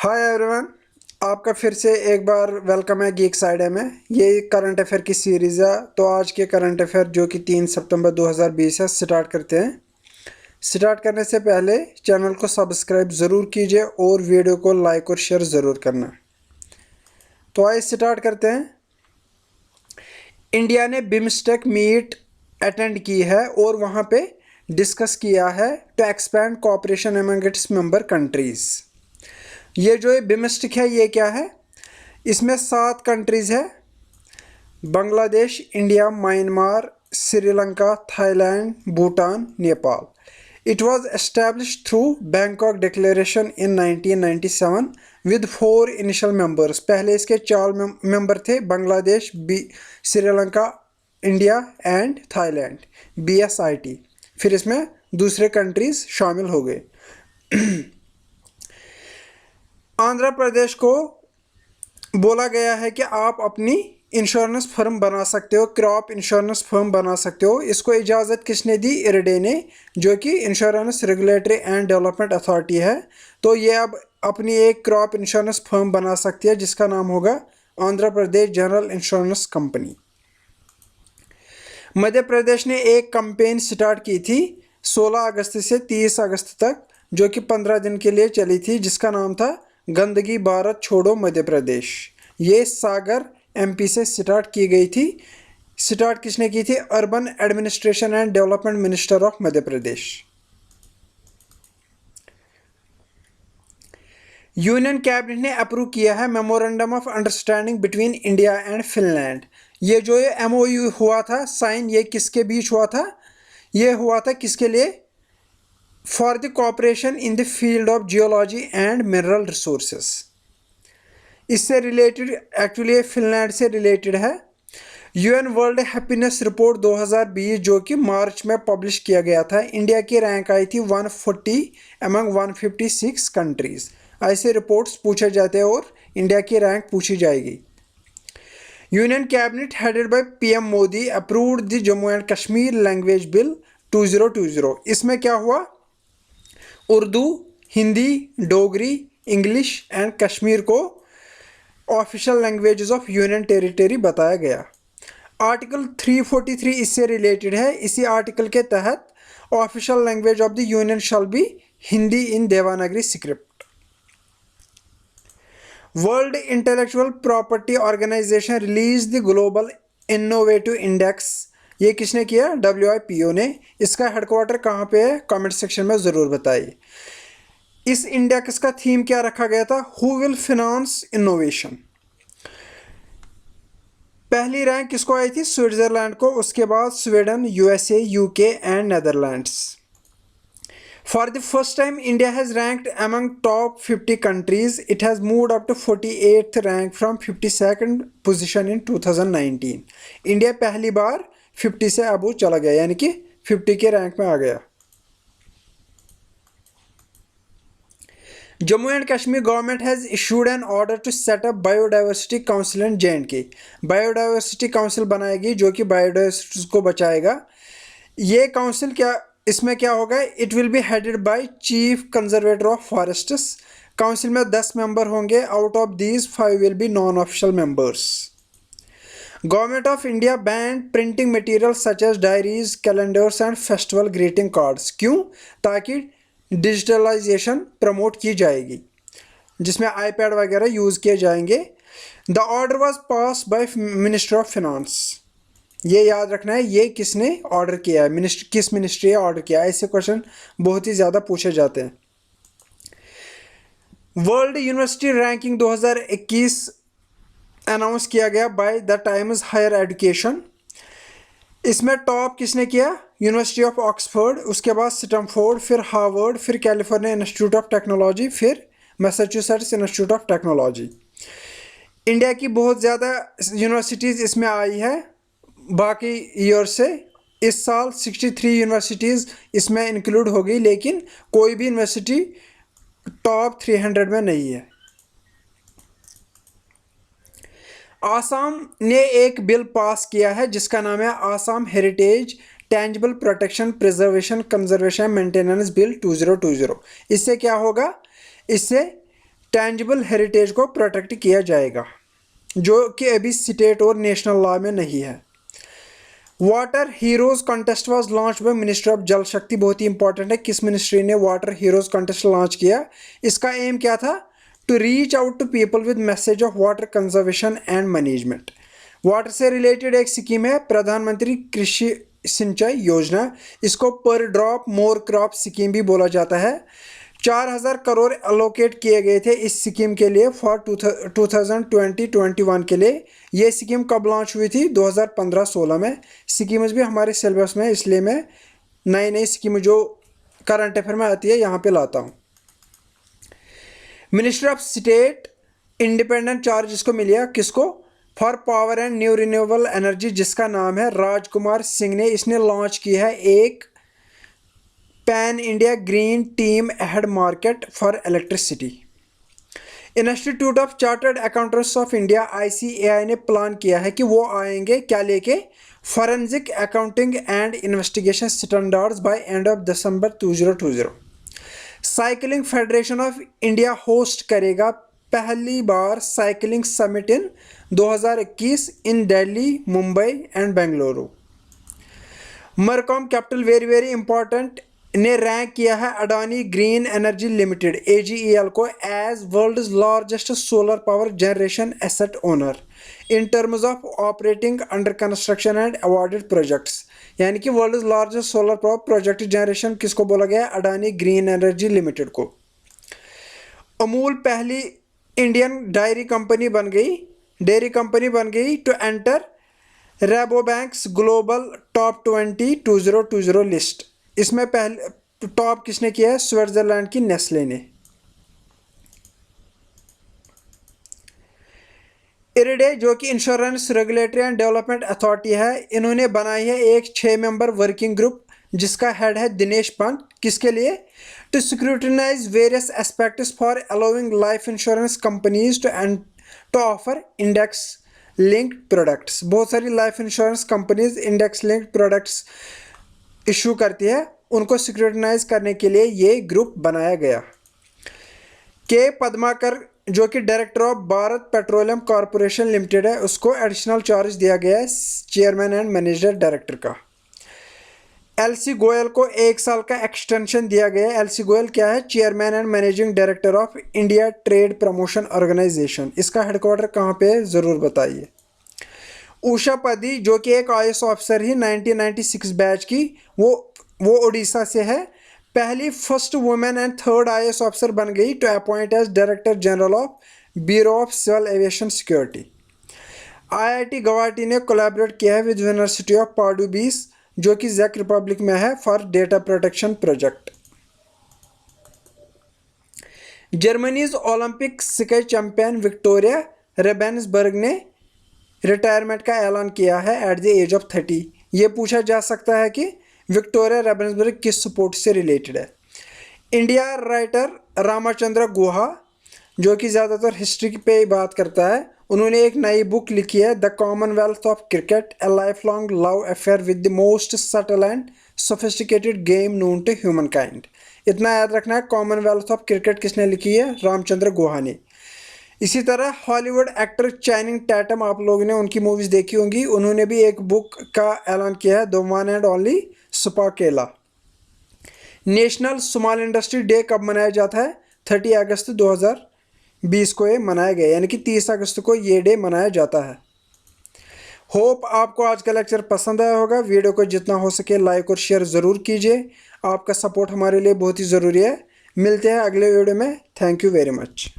Hi everyone, आपका फिर से एक बार वेलकम है गीक साइड में। ये करंट अफेयर की सीरीज़ है। तो आज के करंट अफेयर जो कि 3 सितंबर 2020 है, स्टार्ट करते हैं। स्टार्ट करने से पहले चैनल को सब्सक्राइब ज़रूर कीजिए और वीडियो को लाइक और शेयर ज़रूर करना। तो आइए स्टार्ट करते हैं। इंडिया ने बिम्स्टेक मीट अटेंड की है और वहाँ पे डिस्कस किया है to expand cooperation among its member countries. ये जो बिम्स्टेक है ये क्या है? इसमें 7 कंट्रीज़ है: Bangladesh, India, Myanmar, Sri Lanka, Thailand, Bhutan, Nepal. It was established through Bangkok declaration in 1997 with 4 initial members. पहले इसके 4 मेंबर थे: Bangladesh, Sri Lanka, India and Thailand, BSIT। फिर इसमें दूसरे कंट्रीज शामिल हो गए। आंध्र प्रदेश को बोला गया है कि आप अपनी इंश्योरेंस फर्म बना सकते हो, क्रॉप इंश्योरेंस फर्म बना सकते हो। इसको इजाज़त किसने दी? इरडे ने, जो कि insurance regulatory and development authority है। तो ये अब अपनी एक क्रॉप इंश्योरेंस फर्म बना सकती है जिसका नाम होगा Andhra Pradesh general insurance company. Madhya Pradesh ने एक कैंपेन स्टार्ट की थी 16 अगस्त से 30 अगस्त तक, जो कि 15 दिन के लिए चली थी, जिसका नाम था गंदगी भारत छोड़ो मध्य प्रदेश। ये सागर MP से स्टार्ट की गई थी। स्टार्ट किसने की थी? Urban administration and development minister of Madhya Pradesh. Union cabinet ने अप्रूव किया है memorandum of understanding between India and Finland. ये जो ये MOU हुआ था साइन, ये किसके बीच हुआ था? ये हुआ था किसके लिए? For the cooperation in the field of geology and mineral resources. इससे रिलेटेड, एक्चुअली फिनलैंड से रिलेटेड है। UN वर्ल्ड हैप्पीनेस रिपोर्ट 2020 जो कि मार्च में पब्लिश किया गया था, इंडिया की रैंक आई थी 140 अमंग 156 कंट्रीज। ऐसे रिपोर्ट्स पूछे जाते हैं और इंडिया की रैंक पूछी जाएगी। Union cabinet headed by PM Modi approved the Jammu and Kashmir language bill 2020। इसमें क्या हुआ? उर्दू, हिंदी, डोगरी, इंग्लिश एंड कश्मीर को official languages of union territory बताया गया। आर्टिकल 343 इससे रिलेटेड है। इसी आर्टिकल के तहत official language of the union shall be Hindi in Devanagari script. World Intellectual Property Organization release the global innovative index. ये किसने किया? WIPO ने। इसका हेडक्वार्टर कहाँ पे है? कमेंट सेक्शन में ज़रूर बताइए। इस इंडेक्स का थीम क्या रखा गया था? Who will finance innovation. पहली रैंक किसको आई थी? स्विट्जरलैंड को। उसके बाद Sweden, USA, UK and Netherlands. For the first time, India has ranked among top 50 countries. It has moved up to 48th rank from 52nd position in 2019. India पहली बार 50 से अब चला गया, यानी कि 50 के रैंक में आ गया। Jammu and Kashmir government has issued an order to set up biodiversity council in JNK। Biodiversity council बनाएगी जो कि बायोडाइवर्सिटी को बचाएगा। ये काउंसिल क्या, इसमें क्या होगा? It will be headed by chief conservator of forests. Council में 10 मेंबर होंगे। Out of these 5 will be non official members. Government of India banned printing material such as diaries, calendars and festival greeting cards. क्यों? ताकि digitalisation promote की जाएगी, जिसमें iPad वगैरह use किए जाएंगे। The order was passed by minister of finance. ये याद रखना है, ये किसने ऑर्डर किया है, किस मिनिस्ट्री ने ऑर्डर किया है। ऐसे क्वेश्चन बहुत ही ज़्यादा पूछे जाते हैं। वर्ल्ड यूनिवर्सिटी रैंकिंग 2021 अनाउंस किया गया by the Times Higher Education. इसमें टॉप किसने किया? यूनिवर्सिटी ऑफ ऑक्सफोर्ड, उसके बाद स्टैनफोर्ड, फिर हार्वर्ड, फिर कैलिफोर्निया इंस्टीट्यूट ऑफ टेक्नोलॉजी, फिर Massachusetts institute of technology. India की बहुत ज़्यादा यूनिवर्सिटीज़ इसमें आई है बाकी ईयर से। इस साल 63 यूनिवर्सिटीज़ इसमें इंक्लूड होगी, लेकिन कोई भी यूनिवर्सिटी टॉप 300 में नहीं है। आसाम ने एक बिल पास किया है जिसका नाम है Assam heritage tangible protection preservation conservation maintenance bill 2020। इससे क्या होगा? इससे टेंजिबल हेरिटेज को प्रोटेक्ट किया जाएगा, जो कि अभी स्टेट और नेशनल लॉ में नहीं है। Water heroes contest was launch by ministry of जल शक्ति, बहुत ही इंपॉर्टेंट है, किस मिनिस्ट्री ने वाटर हीरोज कॉन्टेस्ट लॉन्च किया? इसका एम क्या था? To reach out to people with message of water conservation and management. Water से रिलेटेड एक स्कीम है प्रधानमंत्री कृषि सिंचाई योजना, इसको पर ड्रॉप मोर क्रॉप स्कीम भी बोला जाता है। 4000 करोड़ अलोकेट किए गए थे इस स्कीम के लिए फॉर 2020-21 के लिए। ये स्कीम कब लॉन्च हुई थी? 2015-16 में। स्कीम्स भी हमारे सिलेबस में, इसलिए मैं नई नई स्कीम जो करंट अफेयर में आती है यहाँ पे लाता हूँ। Ministry of state independent charge इसको मिल गया, किसको? For power and new renewable energy, जिसका नाम है राजकुमार सिंह ने। इसने लॉन्च किया है एक pan India green term ahead market for electricity. Institute of chartered accountants of India ICAI ने प्लान किया है कि वो आएंगे क्या लेके? Forensic accounting and investigation standards by end of दिसंबर 2020। Cycling federation of India host करेगा पहली बार cycling summit in 2021 in Delhi, Mumbai and Bengaluru. Mercom capital very very important ने रैंक किया है Adani green energy limited AGEL को as world's largest solar power generation asset owner in terms of operating under construction and awarded projects. यानी कि world's largest solar power project generation किसको बोला गया? Adani green energy limited को। अमूल पहली इंडियन डेयरी कंपनी बन गई to enter Rabobank's global top 2020 list. इसमें पहले टॉप किसने किया है? स्विट्जरलैंड की नेस्ले ने। इरिडे जो कि insurance regulatory and development authority है, इन्होंने बनाई है एक 6 मेंबर वर्किंग ग्रुप जिसका हेड है दिनेश पंत। किसके लिए? To scrutinise various aspects for allowing life insurance companies to offer index linked products. बहुत सारी life insurance companies index linked products issue करती है, उनको स्क्रूटिनाइज करने के लिए ये ग्रुप बनाया गया। के पद्माकर जो कि director of Bharat petroleum corporation limited है, उसको एडिशनल चार्ज दिया गया है चेयरमैन एंड मैनेजर डायरेक्टर का। LC गोयल को 1 साल का एक्सटेंशन दिया गया है। LC गोयल क्या है? Chairman and managing director of India Trade Promotion Organisation. इसका हेडक्वार्टर कहाँ पे है ज़रूर बताइए। उषा पदी जो कि एक IAS ऑफिसर ही 1996 बैच की, वो उड़ीसा से है। पहली first women and third IAS officer बन गई to appoint as director general of Bureau of Civil Aviation Security. IIT Guwahati ने कोलैबोरेट किया है विद यूनिवर्सिटी ऑफ पार्डुबीस जो कि चेक रिपब्लिक में है for data protection project. Germany's Olympic ski champion Viktoria Rebensburg ने रिटायरमेंट का ऐलान किया है एट द एज ऑफ 30। ये पूछा जा सकता है कि विक्टोरिया रेबेन्सबर्ग किस स्पोर्ट से रिलेटेड है। इंडिया राइटर रामचंद्र गुहा जो कि ज़्यादातर हिस्ट्री पे बात करता है, उन्होंने एक नई बुक लिखी है The Commonwealth of Cricket a life long love affair with the most subtle and sophisticated game known to humankind. इतना याद रखना है, कॉमनवेल्थ ऑफ क्रिकेट किसने लिखी है? रामचंद्र गुहा ने। इसी तरह हॉलीवुड एक्टर चैनिंग टैटम, आप लोगों ने उनकी मूवीज़ देखी होंगी, उन्होंने भी एक बुक का ऐलान किया है द वन एंड ओनली सुपाकेला। नेशनल स्मॉल इंडस्ट्री डे कब मनाया जाता है? 30 अगस्त 2020 को ये मनाया गया, यानी कि 30 अगस्त को ये डे मनाया जाता है। होप आपको आज का लेक्चर पसंद आया होगा। वीडियो को जितना हो सके लाइक और शेयर ज़रूर कीजिए, आपका सपोर्ट हमारे लिए बहुत ही ज़रूरी है। मिलते हैं अगले वीडियो में। Thank you very much.